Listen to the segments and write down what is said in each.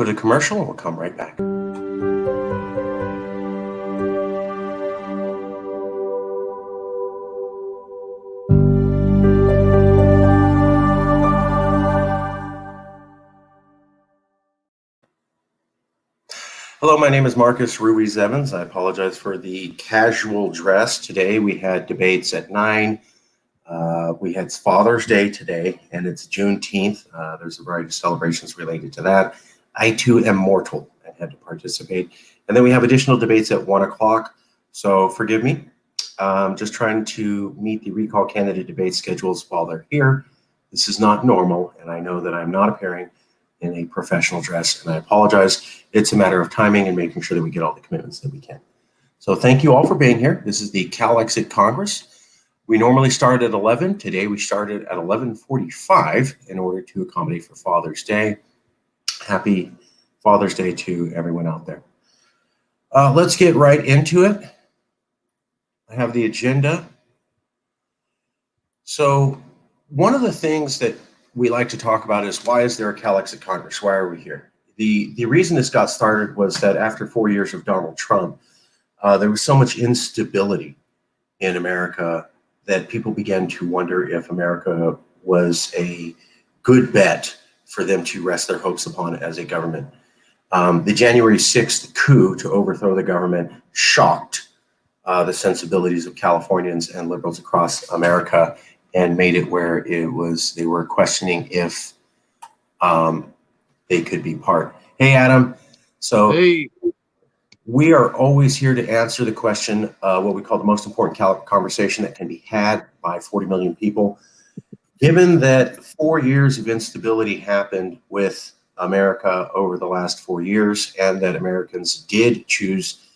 go to commercial and we'll come right back. Hello, my name is Marcus Ruiz-Evans. I apologize for the casual dress today. We had debates at 9. We had Father's Day today, and it's Juneteenth. There's a variety of celebrations related to that. I, too, am mortal and had to participate. And then we have additional debates at 1 o'clock. So forgive me. Just trying to meet the recall candidate debate schedules while they're here. This is not normal, and I know that I'm not appearing in a professional dress, and I apologize. It's a matter of timing and making sure that we get all the commitments that we can. So thank you all for being here. This is the CALEXIT Congress. We normally start at 11. Today we started at 11:45 in order to accommodate for Father's Day. Happy Father's Day to everyone out there. Let's get right into it. I have the agenda. So one of the things that we like to talk about is, why is there a CALEXIT Congress? Why are we here? The reason this got started was that after 4 years of Donald Trump, there was so much instability in America that people began to wonder if America was a good bet for them to rest their hopes upon as a government. The January 6th coup to overthrow the government shocked the sensibilities of Californians and liberals across America, and made it where they were questioning if they could be part. Hey, Adam. So hey. We are always here to answer the question, what we call the most important conversation that can be had by 40 million people. Given that 4 years of instability happened with America over the last 4 years, and that Americans did choose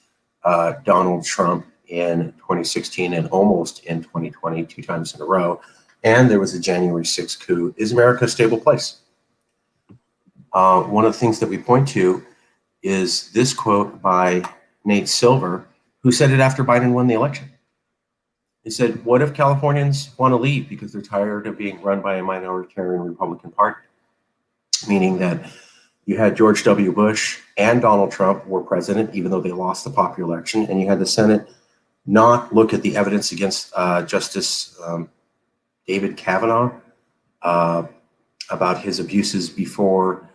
Donald Trump in 2016 and almost in 2020, 2 times in a row, and there was a January 6th coup, is America a stable place? One of the things that we point to is this quote by Nate Silver, who said it after Biden won the election. He said, what if Californians want to leave because they're tired of being run by a minoritarian Republican Party? Meaning that you had George W. Bush and Donald Trump were president, even though they lost the popular election, and you had the Senate not look at the evidence against Justice David Kavanaugh about his abuses before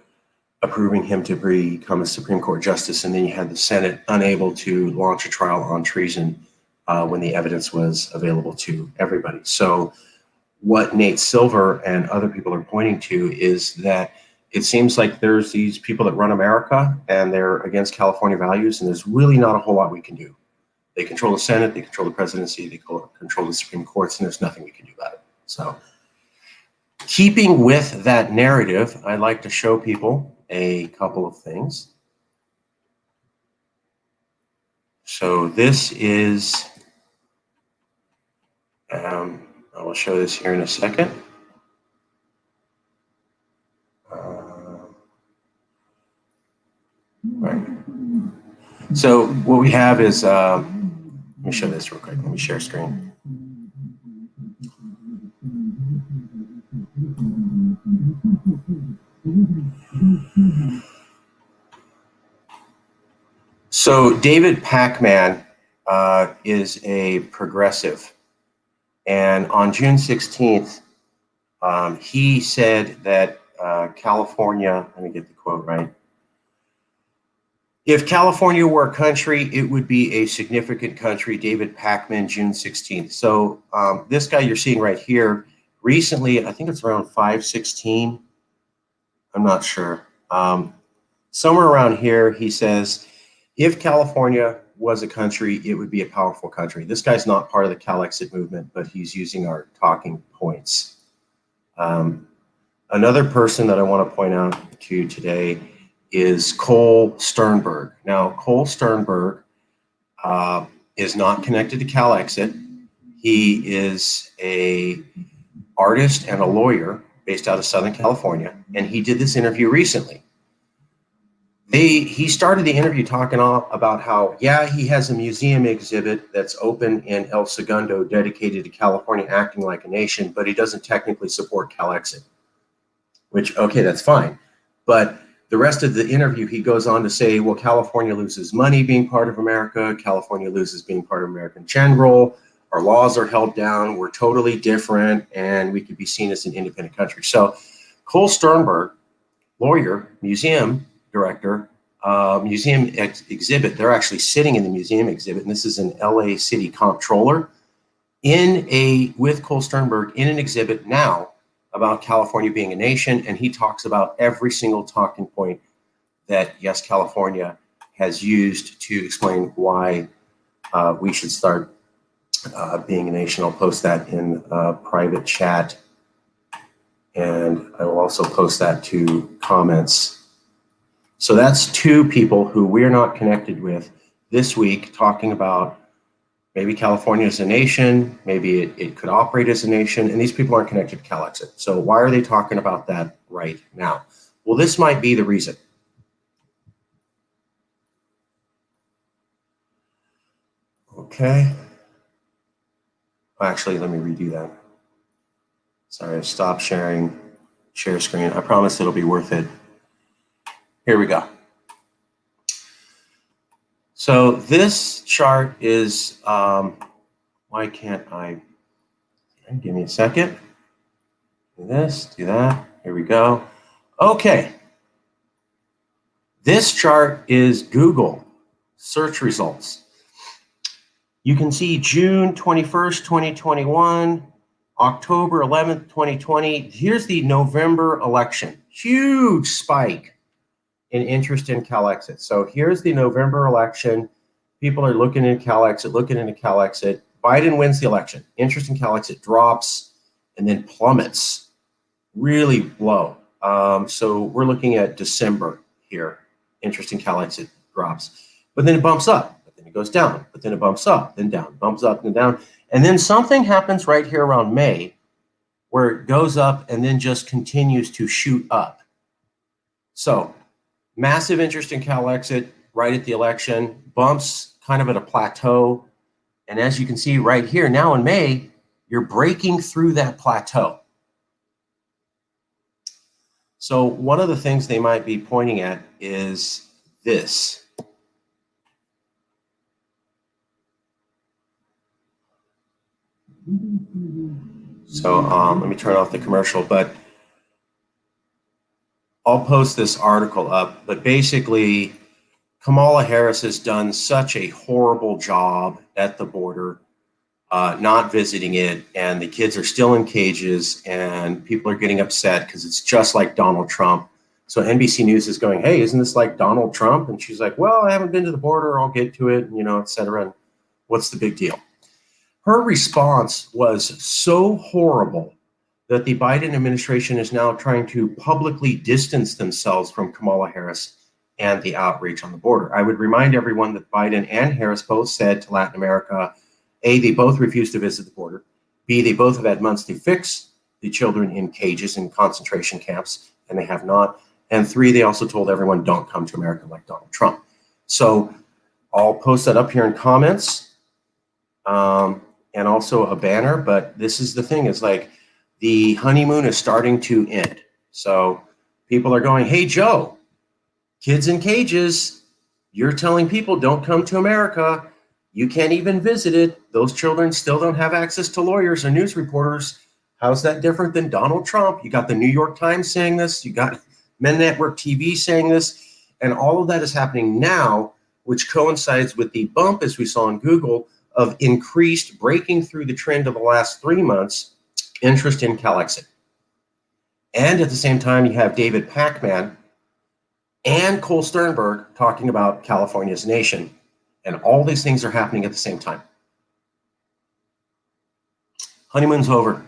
approving him to become a Supreme Court justice. And then you had the Senate unable to launch a trial on treason when the evidence was available to everybody. So what Nate Silver and other people are pointing to is that it seems like there's these people that run America and they're against California values, and there's really not a whole lot we can do. They control the Senate, they control the presidency, they control the Supreme Courts, and there's nothing we can do about it. So keeping with that narrative, I'd like to show people a couple of things. So this is, I will show this here in a second. Right. So what we have is, let me show this real quick. Let me share screen. So David Pacman is a progressive, and on June 16th, he said that California, let me get the quote right. If California were a country, it would be a significant country. David Pacman, June 16th. So this guy you're seeing right here, recently, I think it's around 516. I'm not sure. Somewhere around here, he says, if California was a country, it would be a powerful country. This guy's not part of the CALEXIT movement, but he's using our talking points. Another person that I want to point out to you today is Cole Sternberg. Now, Cole Sternberg is not connected to CALEXIT. He is a artist and a lawyer based out of Southern California, and he did this interview recently. He started the interview talking about how, yeah, he has a museum exhibit that's open in El Segundo dedicated to California acting like a nation, but he doesn't technically support CALEXIT, which, okay, that's fine. But The rest of the interview, he goes on to say, well, California loses money being part of America. California loses being part of America in general. Our laws are held down. We're totally different, and we could be seen as an independent country. So Cole Sternberg, lawyer, museum director, museum exhibit, they're actually sitting in the museum exhibit, and this is an LA City comptroller with Cole Sternberg in an exhibit now about California being a nation, and he talks about every single talking point that Yes California has used to explain why we should start being a nation. I'll post that in a private chat, and I will also post that to comments. So that's two people who we're not connected with this week talking about maybe California is a nation, maybe it could operate as a nation, and these people aren't connected to CALEXIT. So why are they talking about that right now? Well, this might be the reason. Okay. Actually, let me redo that. Sorry, I stopped sharing share screen. I promise it'll be worth it. Here we go. So this chart is, why can't I, give me a second. Do this, do that, here we go. Okay. This chart is Google search results. You can see June 21st, 2021, October 11th, 2020. Here's the November election. Huge spike in interest in CALEXIT. So here's the November election. People are looking into CALEXIT. Biden wins the election. Interest in CALEXIT drops and then plummets really low. So we're looking at December here. Interest in CALEXIT drops, but then it bumps up, but then it goes down, but then it bumps up, then down, bumps up and down. And then something happens right here around May where it goes up and then just continues to shoot up. So massive interest in CALEXIT right at the election, bumps kind of at a plateau. And as you can see right here now in May, you're breaking through that plateau. So one of the things they might be pointing at is this. So let me turn off the commercial, but I'll post this article up. But basically, Kamala Harris has done such a horrible job at the border, not visiting it, and the kids are still in cages, and people are getting upset because it's just like Donald Trump. So NBC News is going, hey, isn't this like Donald Trump? And she's like, well, I haven't been to the border. I'll get to it, et cetera. And what's the big deal? Her response was so horrible that the Biden administration is now trying to publicly distance themselves from Kamala Harris and the outreach on the border. I would remind everyone that Biden and Harris both said to Latin America, A, they both refused to visit the border. B, they both have had months to fix the children in cages in concentration camps, and they have not. And 3, they also told everyone, don't come to America like Donald Trump. So I'll post that up here in comments and also a banner. But this is the thing, is like the honeymoon is starting to end. So people are going, hey, Joe, kids in cages, you're telling people don't come to America. You can't even visit it. Those children still don't have access to lawyers or news reporters. How's that different than Donald Trump? You got the New York Times saying this. You got Men Network TV saying this. And all of that is happening now, which coincides with the bump, as we saw on Google, of increased breaking through the trend of the last 3 months, interest in CALEXIT. And at the same time, you have David Pacman and Cole Sternberg talking about California's nation. And all these things are happening at the same time. Honeymoon's over.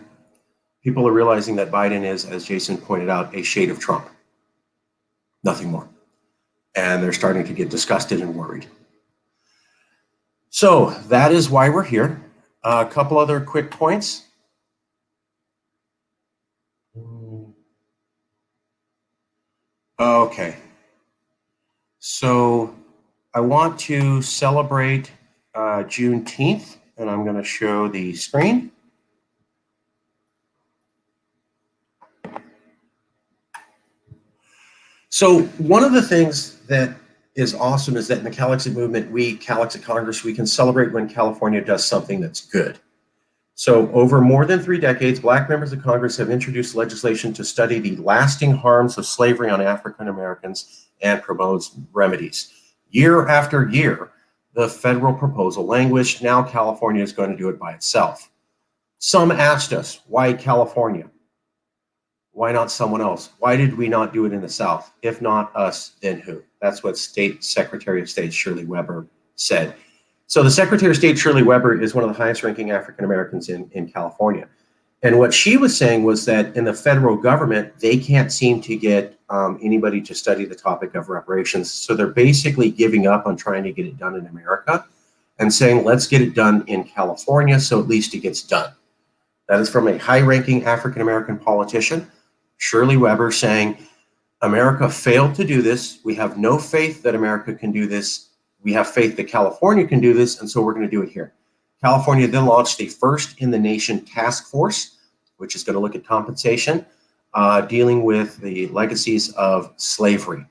People are realizing that Biden is, as Jason pointed out, a shade of Trump. Nothing more. And they're starting to get disgusted and worried. So that is why we're here. A couple other quick points. Okay. So I want to celebrate Juneteenth, and I'm going to show the screen. So one of the things that is awesome is that in the CALEXIT movement, CALEXIT Congress, we can celebrate when California does something that's good. So over more than 3 decades, Black members of Congress have introduced legislation to study the lasting harms of slavery on African Americans and propose remedies. Year after year, the federal proposal languished. Now California is going to do it by itself. Some asked us, why California? Why not someone else? Why did we not do it in the South? If not us, then who? That's what Secretary of State Shirley Weber said. So the Secretary of State Shirley Weber is one of the highest ranking African Americans in California. And what she was saying was that in the federal government, they can't seem to get anybody to study the topic of reparations. So they're basically giving up on trying to get it done in America and saying, let's get it done in California so at least it gets done. That is from a high-ranking African American politician, Shirley Weber, saying, America failed to do this. We have no faith that America can do this. We have faith that California can do this, and so we're going to do it here. California then launched a first-in-the-nation task force, which is going to look at compensation, dealing with the legacies of slavery.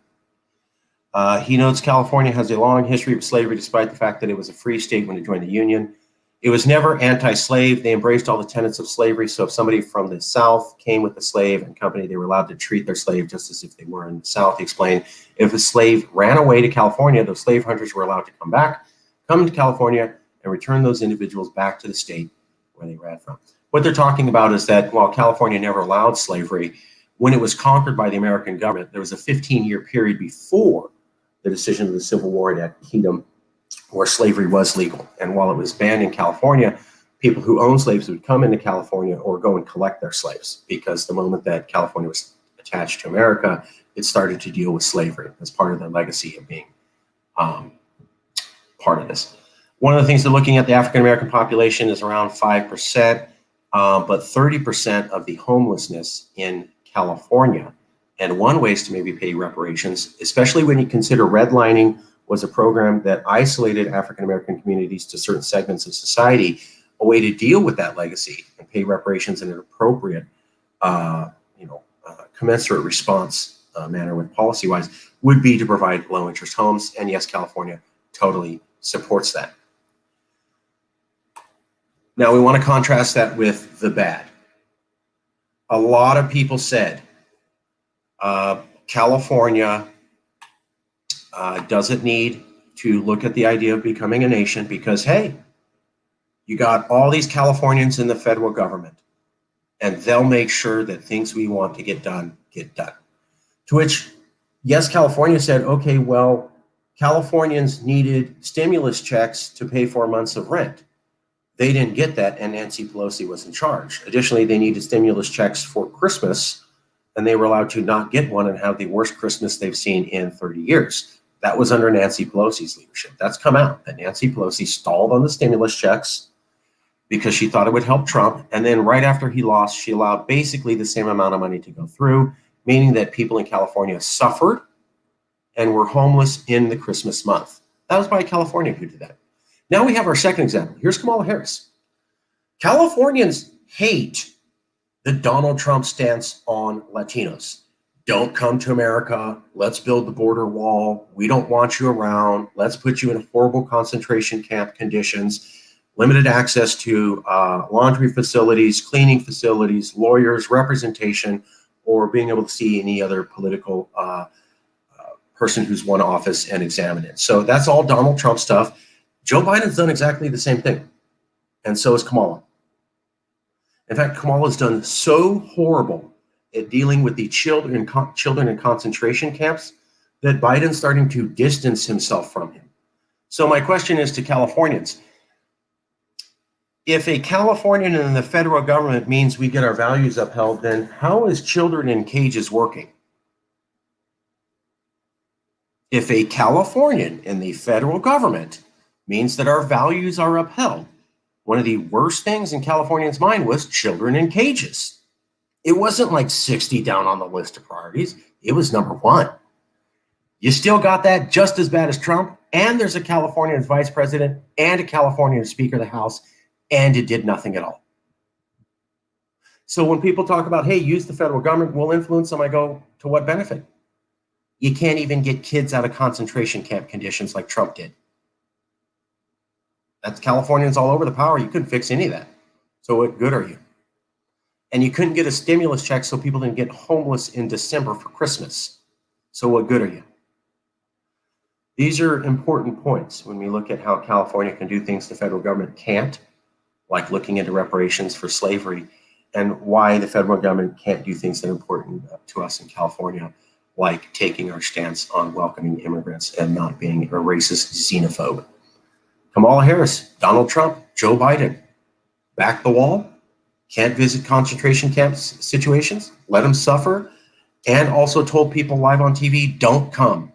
He notes California has a long history of slavery, despite the fact that it was a free state when it joined the Union. It was never anti-slave. They embraced all the tenets of slavery. So if somebody from the South came with a slave and company, they were allowed to treat their slave just as if they were in the South. He explained, if a slave ran away to California, those slave hunters were allowed to come to California and return those individuals back to the state where they ran from. What they're talking about is that while California never allowed slavery, when it was conquered by the American government, there was a 15-year period before the decision of the Civil War in Antietam where slavery was legal. And while it was banned in California, people who owned slaves would come into California or go and collect their slaves, because the moment that California was attached to America, it started to deal with slavery as part of the legacy of being part of this. One of the things they're looking at, the African-American population is around 5%, but 30% of the homelessness in California. And one way is to maybe pay reparations, especially when you consider redlining was a program that isolated African-American communities to certain segments of society. A way to deal with that legacy and pay reparations in an appropriate, commensurate response manner with policy-wise would be to provide low-interest homes. And yes, California totally supports that. Now we want to contrast that with the bad. A lot of people said California doesn't need to look at the idea of becoming a nation because, hey, you got all these Californians in the federal government and they'll make sure that things we want to get done, get done. To which, yes, California said, okay, well, Californians needed stimulus checks to pay 4 months of rent. They didn't get that, and Nancy Pelosi was in charge. Additionally, they needed stimulus checks for Christmas, and they were allowed to not get one and have the worst Christmas they've seen in 30 years. That was under Nancy Pelosi's leadership. That's come out, that Nancy Pelosi stalled on the stimulus checks because she thought it would help Trump. And then right after he lost, she allowed basically the same amount of money to go through, meaning that people in California suffered and were homeless in the Christmas month. That was by California who did that. Now we have our second example. Here's Kamala Harris. Californians hate the Donald Trump stance on Latinos. Don't come to America. Let's build the border wall. We don't want you around. Let's put you in horrible concentration camp conditions, limited access to laundry facilities, cleaning facilities, lawyers, representation, or being able to see any other political person who's won office and examine it. So that's all Donald Trump stuff. Joe Biden's done exactly the same thing, and so has Kamala. In fact, Kamala's done so horrible at dealing with the children in concentration camps that Biden's starting to distance himself from him. So my question is to Californians. If a Californian in the federal government means we get our values upheld, then how is children in cages working? If a Californian in the federal government means that our values are upheld, one of the worst things in Californians' mind was children in cages. It wasn't like 60 down on the list of priorities. It was number 1. You still got that just as bad as Trump, and there's a Californian vice president and a Californian speaker of the House, and it did nothing at all. So when people talk about, hey, use the federal government, we'll influence them, I go, to what benefit? You can't even get kids out of concentration camp conditions like Trump did. That's Californians all over the power. You couldn't fix any of that. So what good are you? And you couldn't get a stimulus check so people didn't get homeless in December for Christmas. So what good are you? These are important points when we look at how California can do things the federal government can't, like looking into reparations for slavery, and why the federal government can't do things that are important to us in California, like taking our stance on welcoming immigrants and not being a racist xenophobe. Kamala Harris, Donald Trump, Joe Biden, back the wall, can't visit concentration camp situations, let them suffer, and also told people live on TV, don't come.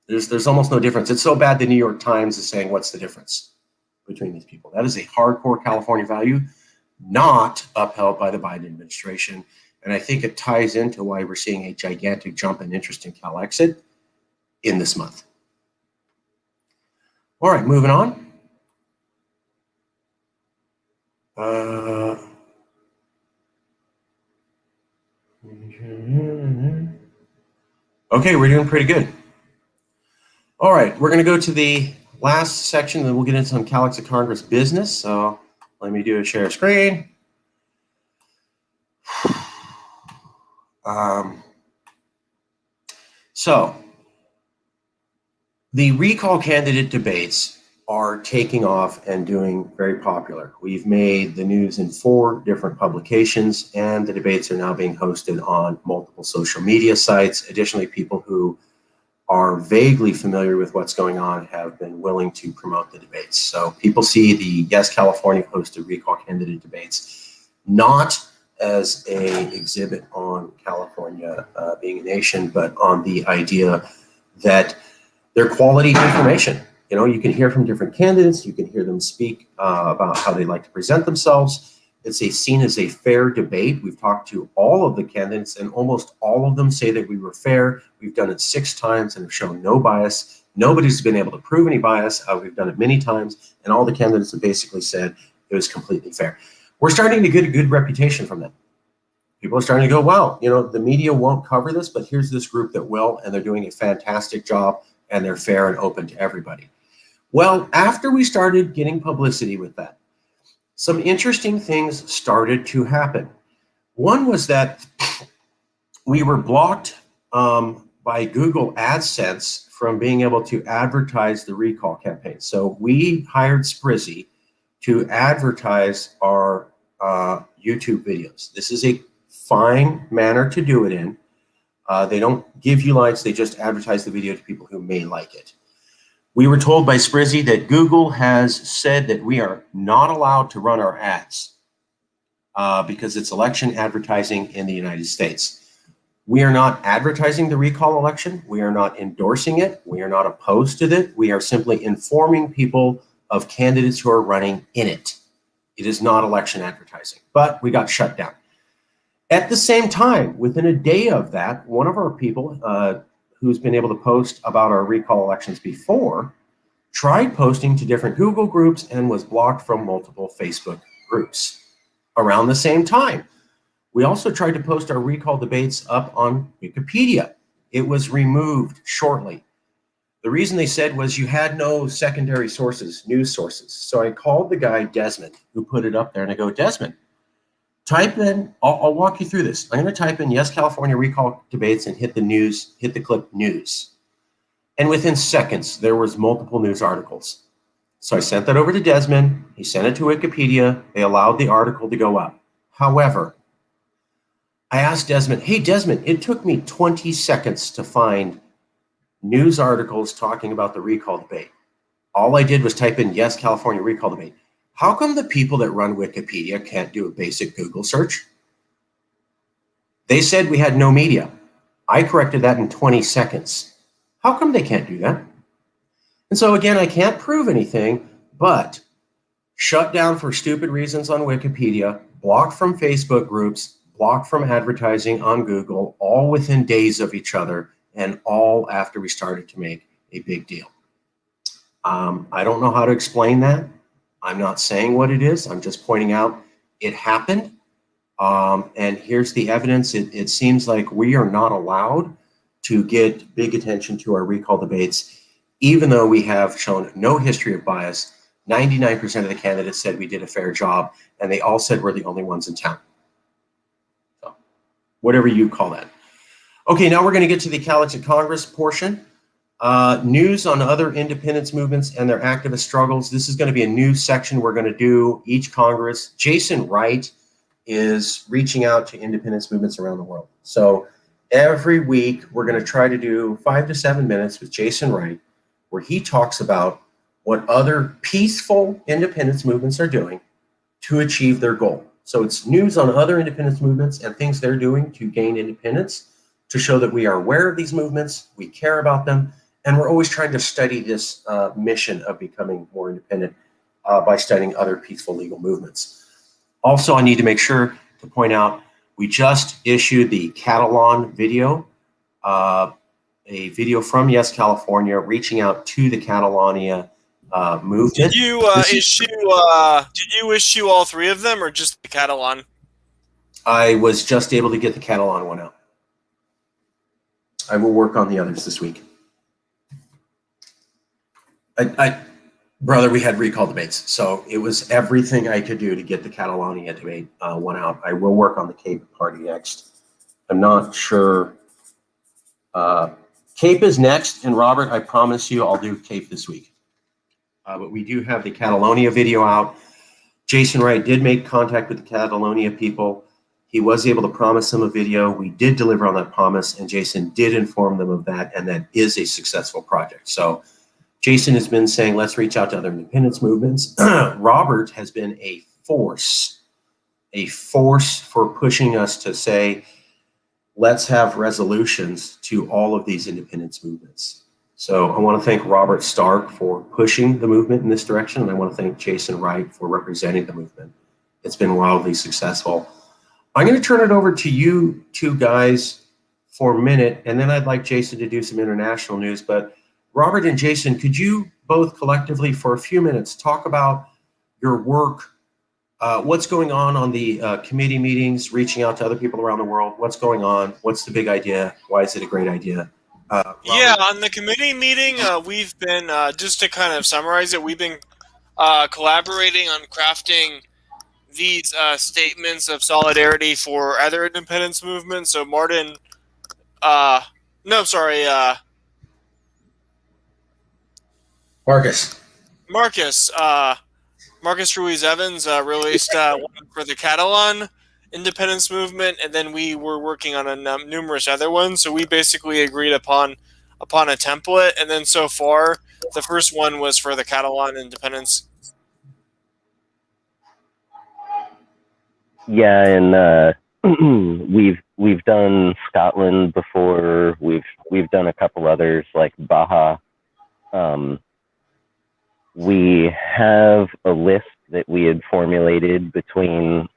There's almost no difference. It's so bad the New York Times is saying, what's the difference between these people? That is a hardcore California value, not upheld by the Biden administration. And I think it ties into why we're seeing a gigantic jump in interest in CALEXIT in this month. All right, moving on. Okay, we're doing pretty good. All right, we're going to go to the last section, then we'll get into some CALEXIT Congress business. So let me do a share screen. So the recall candidate debates are taking off and doing very popular. We've made the news in 4 different publications, and the debates are now being hosted on multiple social media sites. Additionally, people who are vaguely familiar with what's going on have been willing to promote the debates. So people see the Yes California hosted recall candidate debates not as an exhibit on California being a nation, but on the idea that they're quality information. You know, you can hear from different candidates, you can hear them speak about how they like to present themselves. It's seen as a fair debate. We've talked to all of the candidates, and almost all of them say that we were fair. We've done it 6 times and have shown no bias. Nobody's been able to prove any bias. We've done it many times, and all the candidates have basically said it was completely fair. We're starting to get a good reputation from that. People are starting to go, wow, you know, the media won't cover this, but here's this group that will, and they're doing a fantastic job, and they're fair and open to everybody. Well, after we started getting publicity with that, some interesting things started to happen. One was that we were blocked by Google AdSense from being able to advertise the recall campaign. So we hired Sprizzy to advertise our YouTube videos. This is a fine manner to do it in. They don't give you likes, they just advertise the video to people who may like it. We were told by Sprizzy that Google has said that we are not allowed to run our ads because it's election advertising in the United States. We are not advertising the recall election. We are not endorsing it. We are not opposed to it. We are simply informing people of candidates who are running in it. It is not election advertising, but we got shut down. At the same time, within a day of that, one of our people who's been able to post about our recall elections before tried posting to different Google groups and was blocked from multiple Facebook groups around the same time. We also tried to post our recall debates up on Wikipedia. It was removed shortly. The reason they said was you had no secondary sources, news sources. So I called the guy, Desmond, who put it up there, and I go, Desmond, type in, I'll walk you through this. I'm going to type in Yes California recall debates and hit the news, hit the clip news. And within seconds, there was multiple news articles. So I sent that over to Desmond. He sent it to Wikipedia. They allowed the article to go up. However, I asked Desmond, hey, Desmond, it took me 20 seconds to find news articles talking about the recall debate. All I did was type in Yes California recall debate. How come the people that run Wikipedia can't do a basic Google search? They said we had no media. I corrected that in 20 seconds. How come they can't do that? And so again, I can't prove anything, but shut down for stupid reasons on Wikipedia, blocked from Facebook groups, blocked from advertising on Google, all within days of each other, and all after we started to make a big deal. I don't know how to explain that. I'm not saying what it is. I'm just pointing out it happened. And here's the evidence. It seems like we are not allowed to get big attention to our recall debates, even though we have shown no history of bias. 99% of the candidates said we did a fair job, and they all said we're the only ones in town. So, whatever you call that. Okay, now we're going to get to the CALEXIT Congress portion. News on other independence movements and their activist struggles. This is going to be a new section we're going to do each Congress. Jason Wright is reaching out to independence movements around the world. So every week we're going to try to do 5 to 7 minutes with Jason Wright, where he talks about what other peaceful independence movements are doing to achieve their goal. So it's news on other independence movements and things they're doing to gain independence, to show that we are aware of these movements, we care about them, and we're always trying to study this mission of becoming more independent by studying other peaceful legal movements. Also, I need to make sure to point out, we just issued the Catalan video, a video from Yes California, reaching out to the Catalonia movement. Did you issue all 3 of them, or just the Catalan? I was just able to get the Catalan one out. I will work on the others this week. Brother, we had recall debates, so it was everything I could do to get the Catalonia debate one out. I will work on the Cape party next. I'm not sure. Cape is next, and Robert, I promise you I'll do Cape this week. But we do have the Catalonia video out. Jason Wright did make contact with the Catalonia people. He was able to promise them a video. We did deliver on that promise, and Jason did inform them of that, and that is a successful project. So Jason has been saying, let's reach out to other independence movements. Robert has been a force for pushing us to say, let's have resolutions to all of these independence movements. So I want to thank Robert Stark for pushing the movement in this direction, and I want to thank Jason Wright for representing the movement. It's been wildly successful. I'm going to turn it over to you two guys for a minute, and then I'd like Jason to do some international news. But Robert and Jason, could you both collectively for a few minutes talk about your work, what's going on the committee meetings, reaching out to other people around the world? What's going on? What's the big idea? Why is it a great idea? Yeah, on the committee meeting, we've been, just to kind of summarize it, we've been collaborating on crafting these statements of solidarity for other independence movements. So Martin, Marcus Ruiz Evans released one for the Catalan independence movement, and then we were working on numerous other ones. So we basically agreed upon a template, and then so far the first one was for the Catalan independence. Yeah, and we've done Scotland before. We've done a couple others like Baja. We have a list that we had formulated between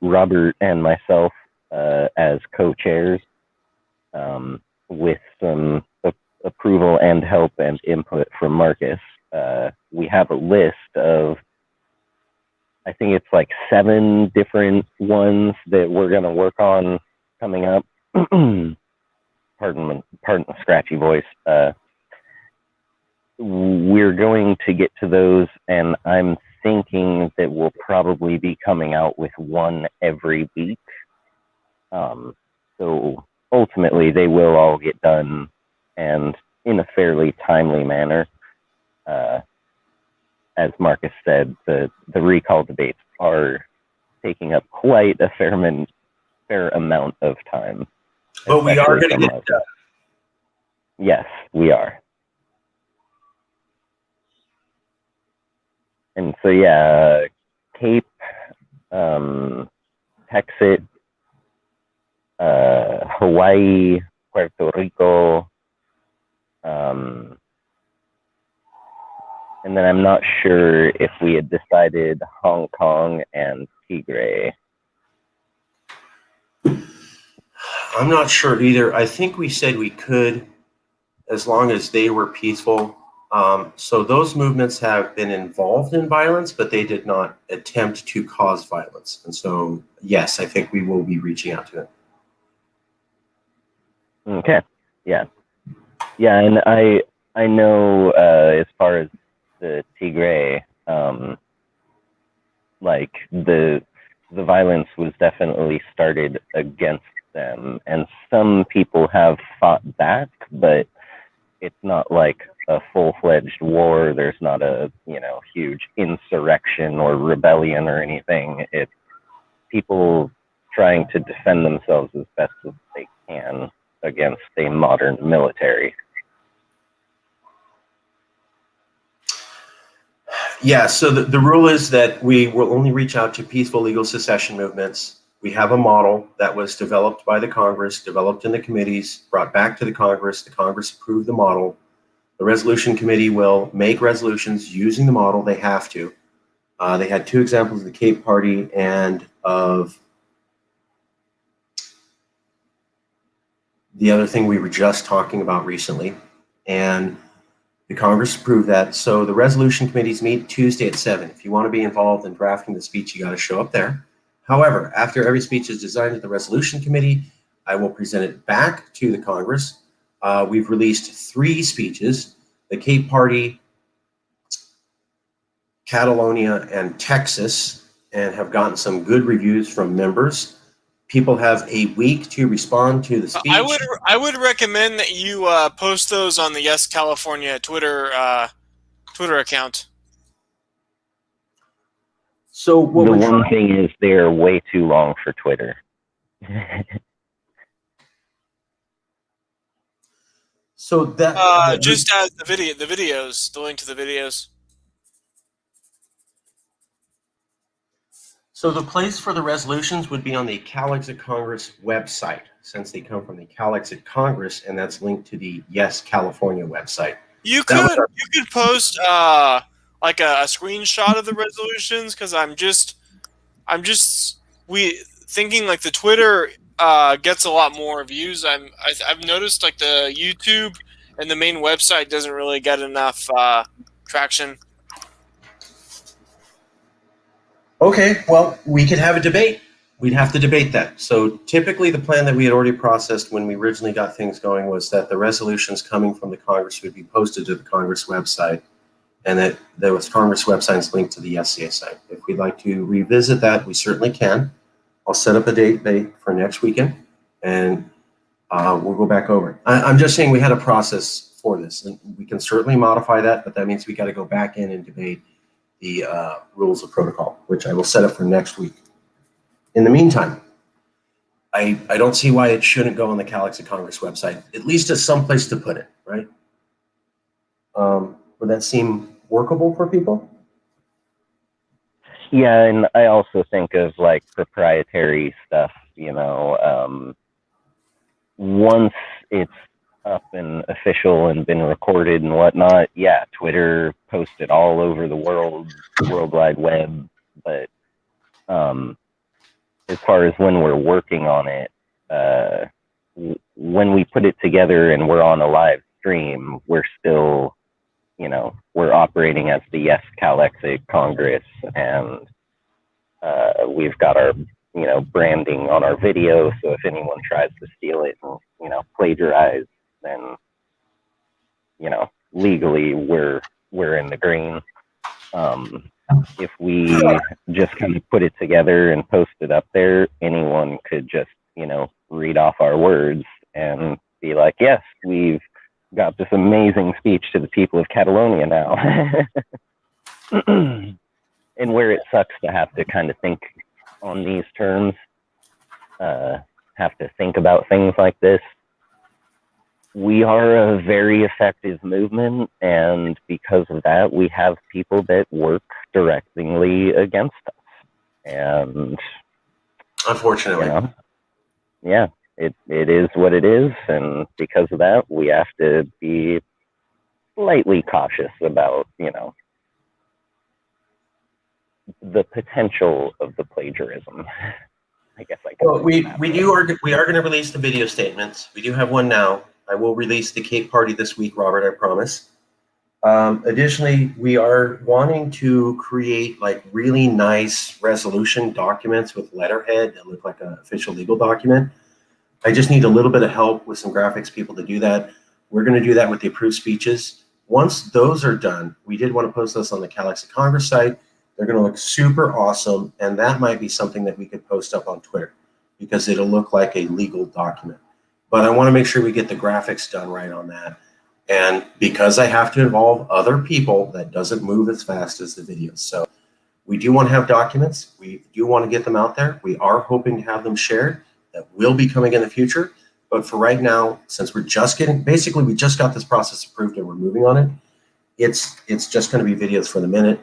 Robert and myself as co-chairs, with some approval and help and input from Marcus. We have a list of, I think it's like 7 different ones that we're going to work on coming up. Pardon the scratchy voice. We're going to get to those, and I'm thinking that we'll probably be coming out with one every week. So ultimately, they will all get done, and in a fairly timely manner. As Marcus said, the recall debates are taking up quite a fair amount of time. But we are going to get it done. Yes, we are. And so, yeah, Cape, Texas, Hawaii, Puerto Rico, and then I'm not sure if we had decided Hong Kong and Tigray. I'm not sure either. I think we said we could, as long as they were peaceful. So those movements have been involved in violence, but they did not attempt to cause violence. And so, yes, I think we will be reaching out to them. Okay. Yeah, yeah, and I know as far as the Tigray, like the violence was definitely started against them, and some people have fought back, but it's not like a full-fledged war. There's not a huge insurrection or rebellion or anything. It's people trying to defend themselves as best as they can against a modern military. Yeah, so the rule is that we will only reach out to peaceful legal secession movements. We have a model that was developed by the Congress, developed in the committees, brought back to the Congress. The Congress approved the model. The resolution committee will make resolutions using the model. They have to. They had two examples of the Cape Party and of the other thing we were just talking about recently. And the Congress approved that. So the resolution committees meet Tuesday at 7. If you want to be involved in drafting the speech, you got to show up there. However, after every speech is designed at the resolution committee, I will present it back to the Congress. We've released 3 speeches: the Cape Party, Catalonia, and Texas, and have gotten some good reviews from members. People have a week to respond to the speech. I would recommend that you post those on the Yes California Twitter account. So the one thing is they're way too long for Twitter. So that just as the videos, the link to the videos. So the place for the resolutions would be on the CALEXIT Congress website, since they come from the CALEXIT Congress, and that's linked to the Yes California website. You could post like a screenshot of the resolutions, because we thinking like the Twitter gets a lot more views. I've noticed like the YouTube and the main website doesn't really get enough traction. Okay, well, we could have a debate. We'd have to debate that. So typically the plan that we had already processed when we originally got things going was that the resolutions coming from the Congress would be posted to the Congress website, and that there was Congress websites linked to the SCA site. If we'd like to revisit that, we certainly can. I'll set up a date for next weekend, and we'll go back over it. I'm just saying we had a process for this, and we can certainly modify that, but that means we got to go back in and debate the rules of protocol, which I will set up for next week. In the meantime, I don't see why it shouldn't go on the CALEXIT Congress website, at least as some place to put it, right? Would that seem workable for people? Yeah, and I also think of like proprietary stuff, once it's up and official and been recorded and whatnot, yeah, Twitter posted all over the World Wide Web. But as far as when we're working on it, when we put it together and we're on a live stream, we're still, we're operating as the Yes CALEXIT Congress, and we've got our branding on our video. So if anyone tries to steal it and plagiarize, then legally we're in the green. If we just kind of put it together and post it up there, anyone could just read off our words and be like, yes, we've got this amazing speech to the people of Catalonia now. And where it sucks to have to kind of think on these terms, have to think about things like this, we are a very effective movement, and because of that, we have people that work directly against us. And unfortunately, yeah, it is what it is, and because of that, we have to be slightly cautious about, the potential of the plagiarism. I guess well, we are going to release the video statements. We do have one now. I will release the Cape Party this week, Robert, I promise. Additionally, we are wanting to create like really nice resolution documents with letterhead that look like an official legal document. I just need a little bit of help with some graphics people to do that. We're going to do that with the approved speeches. Once those are done, we did want to post this on the CALEXIT Congress site. They're going to look super awesome, and that might be something that we could post up on Twitter because it'll look like a legal document. But I want to make sure we get the graphics done right on that. And because I have to involve other people, that doesn't move as fast as the videos. So we do want to have documents. We do want to get them out there. We are hoping to have them shared. That will be coming in the future. But for right now, since we're just basically we just got this process approved and we're moving on it, it's just going to be videos for the minute.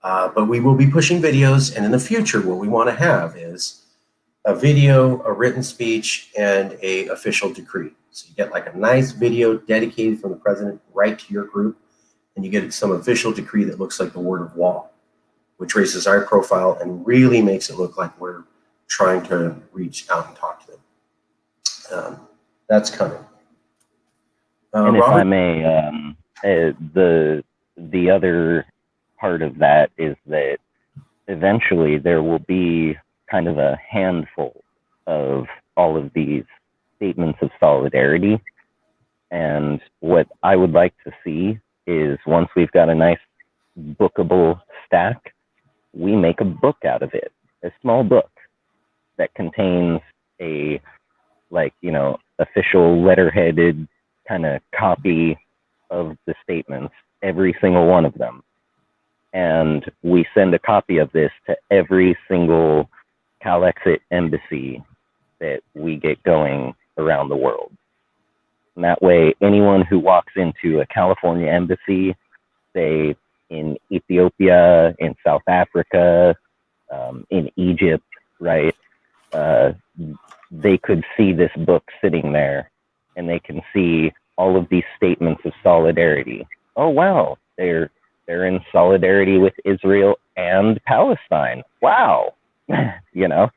But we will be pushing videos. And in the future, what we want to have is a video, a written speech, and a official decree. So you get like a nice video dedicated from the president right to your group, and you get some official decree that looks like the word of law, which raises our profile and really makes it look like we're trying to reach out and talk to them. That's coming. And if Robert? I may, the other part of that is that eventually there will be kind of a handful of all of these statements of solidarity. And what I would like to see is once we've got a nice bookable stack, we make a book out of it, a small book that contains a, like, you know, official letterheaded kind of copy of the statements, every single one of them. And we send a copy of this to every single CALEXIT embassy that we get going around the world. And that way, anyone who walks into a California embassy, say in Ethiopia, in South Africa, in Egypt, right, they could see this book sitting there, and they can see all of these statements of solidarity. Oh, wow, they're in solidarity with Israel and Palestine. Wow, you know.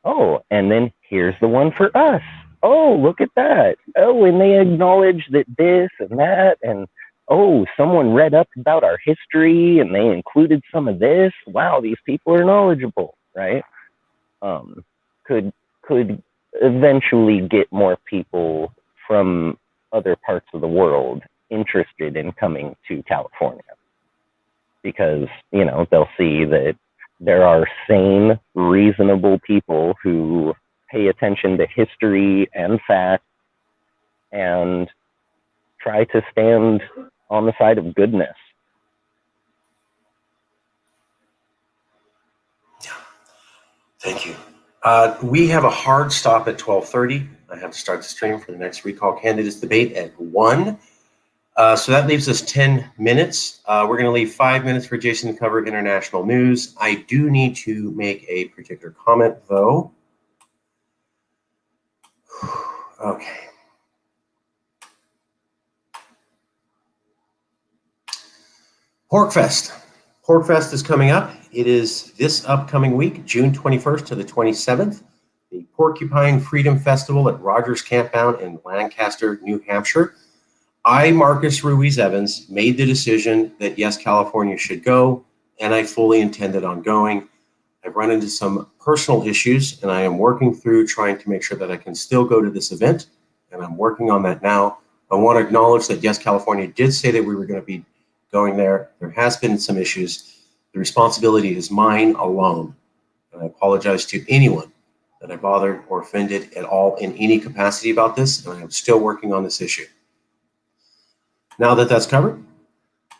Oh, and then here's the one for us. Oh, look at that. Oh, and they acknowledge that this and that, and oh, someone read up about our history and they included some of this. Wow, these people are knowledgeable, right? Could eventually get more people from other parts of the world interested in coming to California, because, you know, they'll see that there are sane, reasonable people who pay attention to history and facts and try to stand on the side of goodness. Thank you. We have a hard stop at 12:30. I have to start the stream for the next recall candidates debate at 1. So that leaves us 10 minutes. We're going to leave 5 minutes for Jason to cover international news. I do need to make a particular comment, though. Okay. Porkfest. Porkfest is coming up. It is this upcoming week, June 21st to the 27th. The Porcupine Freedom Festival at Rogers Campground in Lancaster, New Hampshire. I, Marcus Ruiz Evans, made the decision that yes, California should go, and I fully intended on going. I've run into some personal issues, and I am working through trying to make sure that I can still go to this event, and I'm working on that now. I want to acknowledge that yes, California did say that we were going to be going there. There has been some issues. The responsibility is mine alone, and I apologize to anyone that I bothered or offended at all in any capacity about this, and I am still working on this issue. Now that that's covered,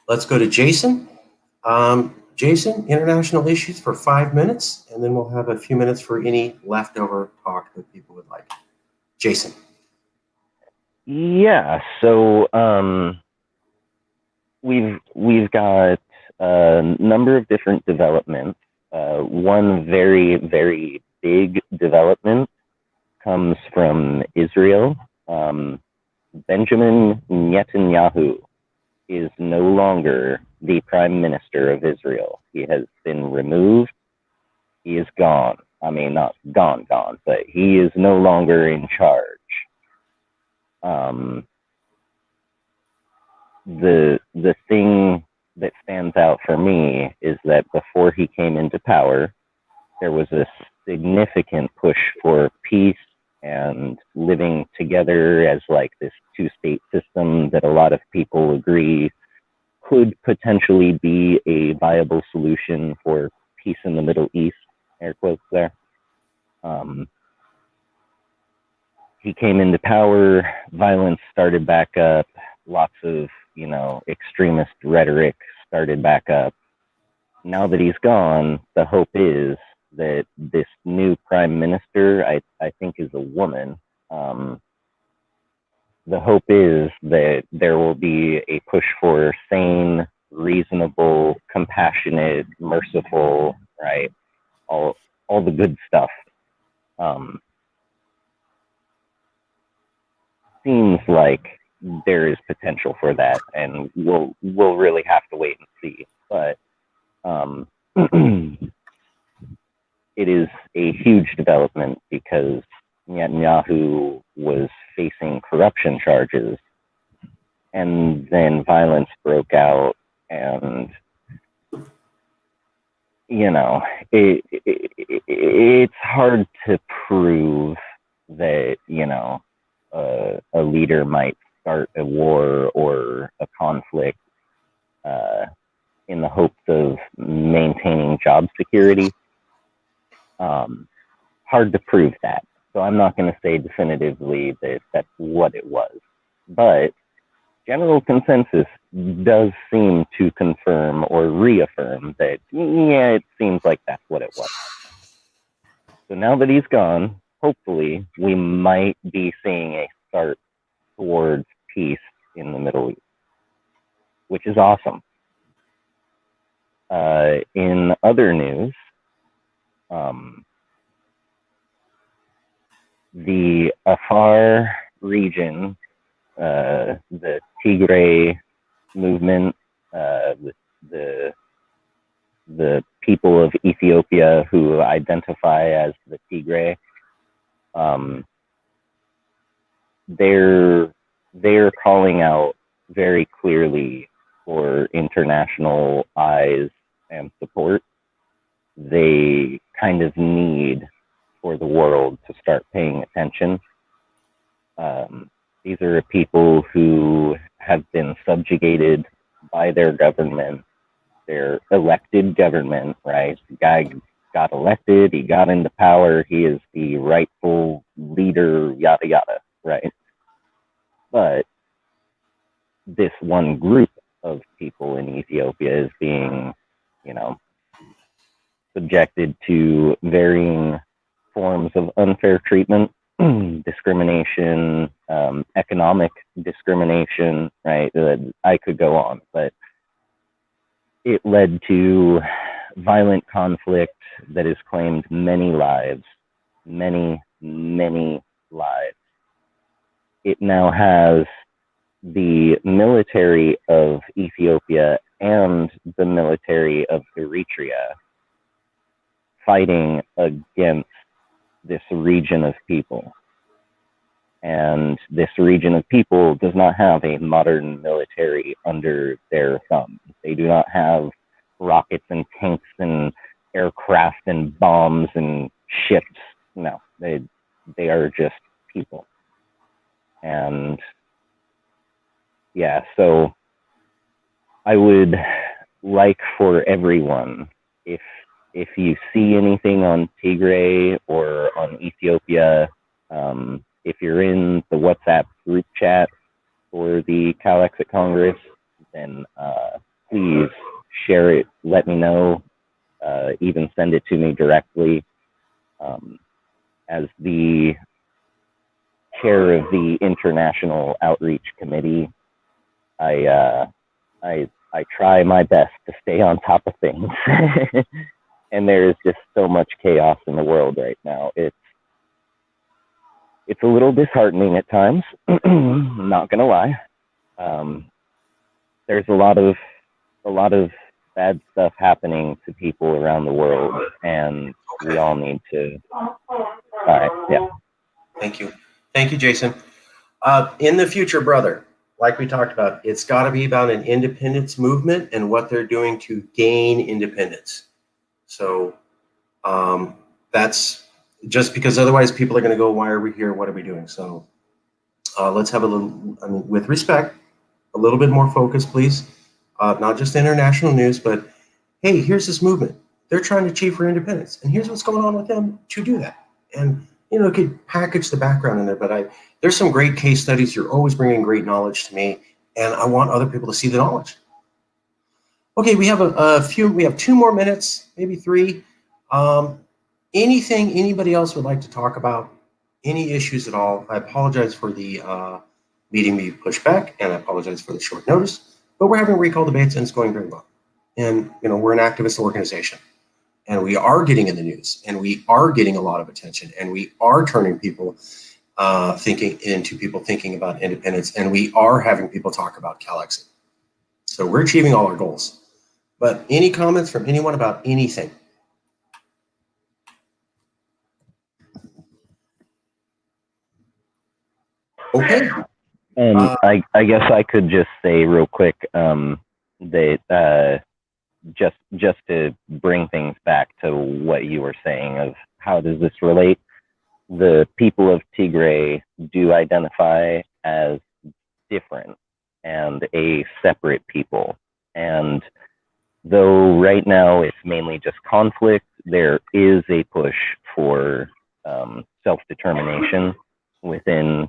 let's go to Jason. Jason, international issues for 5 minutes, and then we'll have a few minutes for any leftover talk that people would like. Jason. Yeah, so we've got a number of different developments. One very, very big development comes from Israel. Benjamin Netanyahu is no longer the prime minister of Israel. He has been removed. He is gone. I mean, not gone, but he is no longer in charge. The thing that stands out for me is that before he came into power, there was a significant push for peace and living together as like this two-state system that a lot of people agree could potentially be a viable solution for peace in the Middle East, air quotes there. He came into power, violence started back up, lots of, extremist rhetoric started back up. Now that he's gone, the hope is that this new prime minister, I think is a woman, the hope is that there will be a push for sane, reasonable, compassionate, merciful, right? All the good stuff. Seems like there is potential for that, and we'll really have to wait and see. But it is a huge development because Netanyahu was facing corruption charges, and then violence broke out, and it's hard to prove that a leader might start a war or a conflict in the hopes of maintaining job security. Hard to prove that. So I'm not going to say definitively that that's what it was. But general consensus does seem to confirm or reaffirm that, yeah, it seems like that's what it was. So now that he's gone, hopefully we might be seeing a start towards peace in the Middle East, which is awesome. In other news, the Afar region, the Tigray movement, the people of Ethiopia who identify as the Tigray, they're calling out very clearly for international eyes and support. They kind of need for the world to start paying attention. These are people who have been subjugated by their government, their elected government, right? The guy got elected, he got into power, he is the rightful leader, yada yada, right? But this one group of people in Ethiopia is being, subjected to varying forms of unfair treatment, discrimination, economic discrimination, right? I could go on, but it led to violent conflict that has claimed many lives, many, many lives. It now has the military of Ethiopia and the military of Eritrea fighting against this region of people. And this region of people does not have a modern military under their thumb. They do not have rockets and tanks and aircraft and bombs and ships. No, they are just people. And yeah, so I would like for everyone, if you see anything on Tigray or on Ethiopia, if you're in the WhatsApp group chat for the CALEXIT Congress, then please share it, let me know, even send it to me directly. As the chair of the International Outreach Committee, I try my best to stay on top of things. And there is just so much chaos in the world right now. It's a little disheartening at times. I'm not gonna lie. There's a lot of bad stuff happening to people around the world, and we all need to. All right, yeah. Thank you, Jason. In the future, brother, like we talked about, it's got to be about an independence movement and what they're doing to gain independence. So that's just because otherwise people are going to go, why are we here? What are we doing? So let's have a little, I mean, with respect, a little bit more focus, please. Not just international news, but hey, here's this movement. They're trying to achieve for independence, and here's what's going on with them to do that. And could package the background in there, but there's some great case studies. You're always bringing great knowledge to me, and I want other people to see the knowledge. Okay, we have we have 2 more minutes, maybe 3. Anything anybody else would like to talk about? Any issues at all? I apologize for the meeting being pushed back, and I apologize for the short notice, but we're having recall debates, and it's going very well. And we're an activist organization, and we are getting in the news, and we are getting a lot of attention, and we are turning people thinking about independence, and we are having people talk about CALEXIT. So we're achieving all our goals. But any comments from anyone about anything? Okay. I guess I could just say real quick that just to bring things back to what you were saying of how does this relate, the people of Tigray do identify as different and a separate people. And though right now it's mainly just conflict, there is a push for self-determination within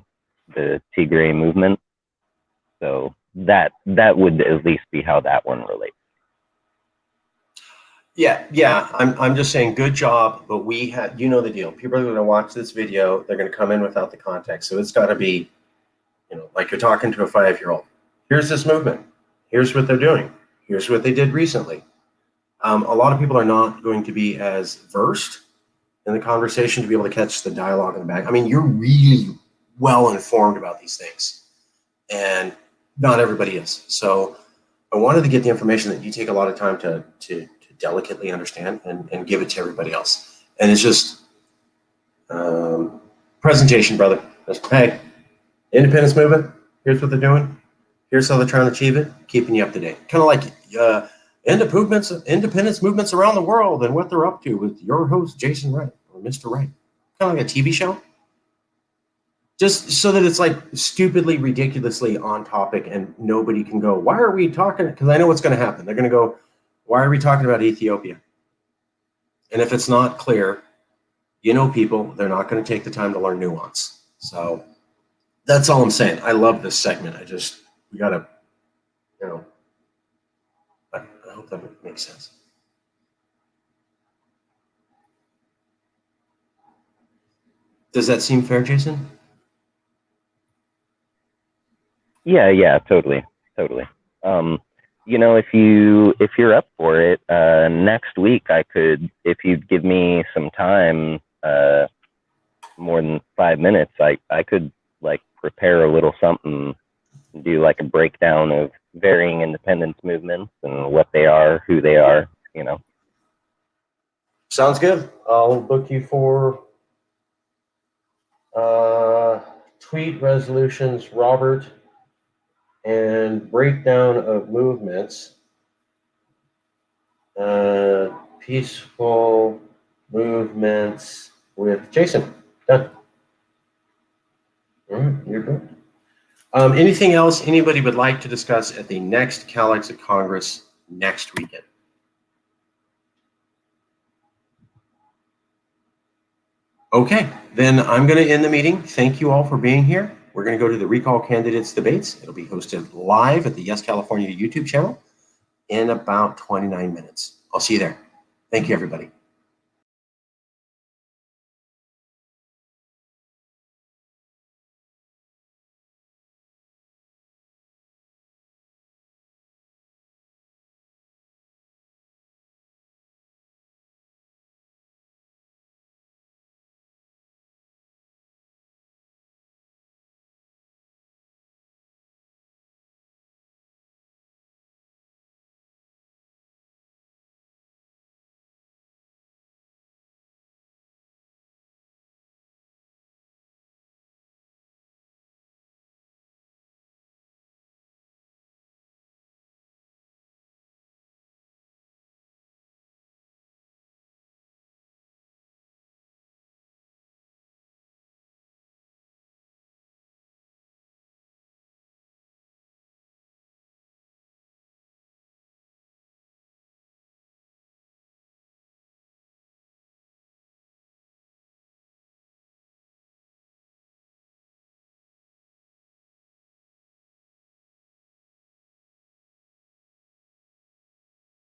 the Tigray movement. So that would at least be how that one relates. Yeah. I'm just saying, good job, but we have, the deal. People are going to watch this video. They're going to come in without the context. So it's got to be, like you're talking to a 5-year-old. Here's this movement. Here's what they're doing. Here's what they did recently. A lot of people are not going to be as versed in the conversation to be able to catch the dialogue in the back. I mean, you're really well informed about these things, and not everybody is. So I wanted to get the information that you take a lot of time to delicately understand and give it to everybody else. And it's just presentation, brother. Hey, independence movement, here's what they're doing. Here's how they're trying to achieve it, keeping you up to date. Kind of like independence movements around the world and what they're up to with your host, Jason Wright, or Mr. Wright. Kind of like a TV show. Just so that it's like stupidly, ridiculously on topic and nobody can go, why are we talking? Because I know what's going to happen. They're going to go, why are we talking about Ethiopia? And if it's not clear, people, they're not going to take the time to learn nuance. So that's all I'm saying. I love this segment. We got to, I hope that makes sense. Does that seem fair, Jason? Yeah, totally. If you're up for it, next week I could, if you'd give me some time, more than 5 minutes, I could like prepare a little something, do like a breakdown of varying independence movements and what they are, who they are, Sounds good. I'll book you for tweet resolutions, Robert, and breakdown of movements. Peaceful movements with Jason. Done. All right, you're good. Anything else anybody would like to discuss at the next CALEXIT Congress next weekend? Okay, then I'm going to end the meeting. Thank you all for being here. We're going to go to the Recall Candidates debates. It'll be hosted live at the Yes California YouTube channel in about 29 minutes. I'll see you there. Thank you, everybody.